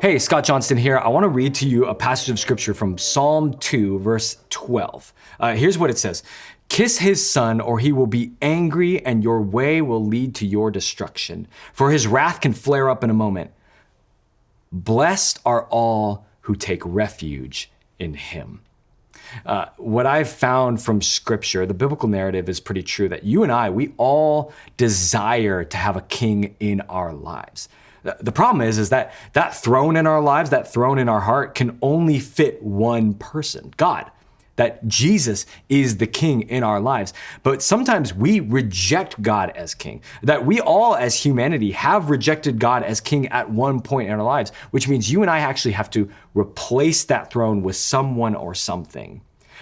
Hey, Scott Johnston here. I want to read to you a passage of scripture from Psalm 2, verse 12. Here's what it says. Kiss his son, or he will be angry, and your way will lead to your destruction. For his wrath can flare up in a moment. Blessed are all who take refuge in him. What I've found from scripture, the biblical narrative is pretty true that you and I, we all desire to have a king in our lives. The problem is that throne in our lives, that throne in our heart can only fit one person, God. That Jesus is the king in our lives. But sometimes we reject God as king. That we all as humanity have rejected God as king at one point in our lives, which means you and I actually have to replace that throne with someone or something.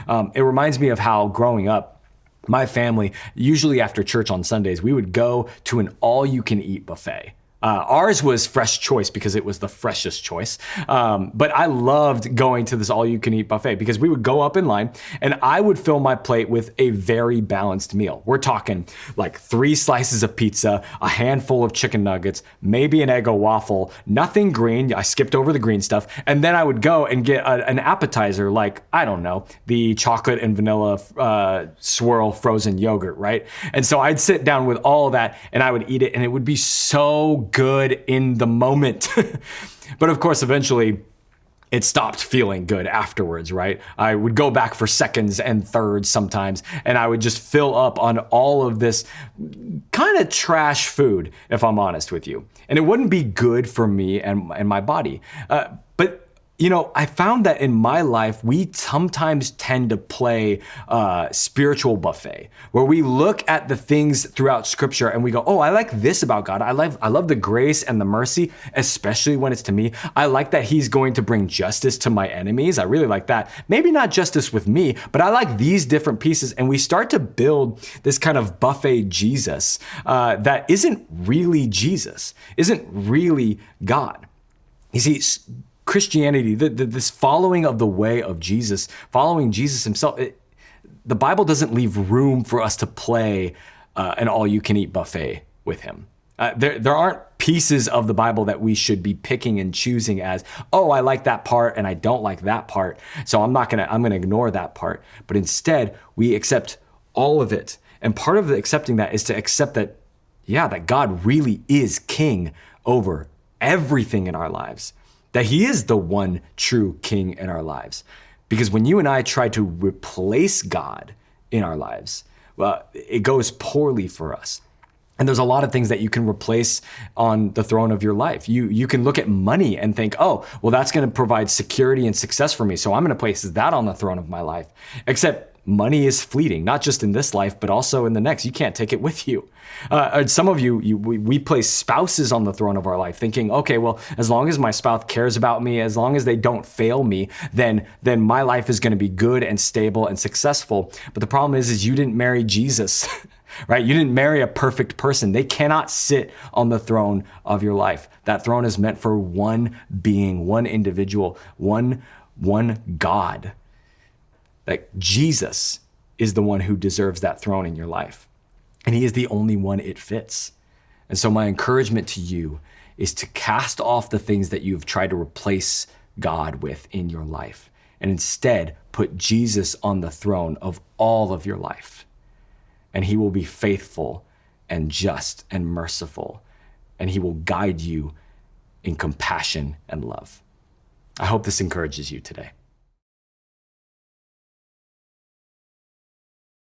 It reminds me of how growing up, my family, usually after church on Sundays, we would go to an all-you-can-eat buffet. Ours was Fresh Choice because it was the freshest choice. But I loved going to this all-you-can-eat buffet because we would go up in line and I would fill my plate with a very balanced meal. We're talking like 3 slices of pizza, a handful of chicken nuggets, maybe an Eggo waffle, nothing green. I skipped over the green stuff. And then I would go and get an appetizer like, I don't know, the chocolate and vanilla swirl frozen yogurt, right? And so I'd sit down with all of that and I would eat it and it would be so good in the moment. But of course, eventually it stopped feeling good afterwards, right? I would go back for seconds and thirds sometimes, and I would just fill up on all of this kind of trash food, if I'm honest with you. And it wouldn't be good for me and my body. But you know, I found that in my life, we sometimes tend to play spiritual buffet, where we look at the things throughout scripture and we go, oh, I like this about God. I love the grace and the mercy, especially when it's to me. I like that he's going to bring justice to my enemies. I really like that. Maybe not justice with me, but I like these different pieces. And we start to build this kind of buffet Jesus that isn't really Jesus, isn't really God. You see, Christianity, this following of the way of Jesus, following Jesus himself, the Bible doesn't leave room for us to play an all-you-can-eat buffet with him. There aren't pieces of the Bible that we should be picking and choosing as, oh, I like that part and I don't like that part, so I'm gonna ignore that part. But instead, we accept all of it. And part of accepting that is to accept that, yeah, that God really is king over everything in our lives. That he is the one true king in our lives. Because when you and I try to replace God in our lives, well, it goes poorly for us. And there's a lot of things that you can replace on the throne of your life. You can look at money and think, oh, well, that's going to provide security and success for me, so I'm going to place that on the throne of my life. Except money is fleeting, not just in this life, but also in the next. You can't take it with you. Some of we place spouses on the throne of our life thinking, okay, well, as long as my spouse cares about me, as long as they don't fail me, then my life is going to be good and stable and successful. But the problem is you didn't marry Jesus, right? You didn't marry a perfect person. They cannot sit on the throne of your life. That throne is meant for one being, one individual, one God. Like Jesus is the one who deserves that throne in your life. And he is the only one it fits. And so my encouragement to you is to cast off the things that you've tried to replace God with in your life, and instead put Jesus on the throne of all of your life. And he will be faithful and just and merciful, and he will guide you in compassion and love. I hope this encourages you today.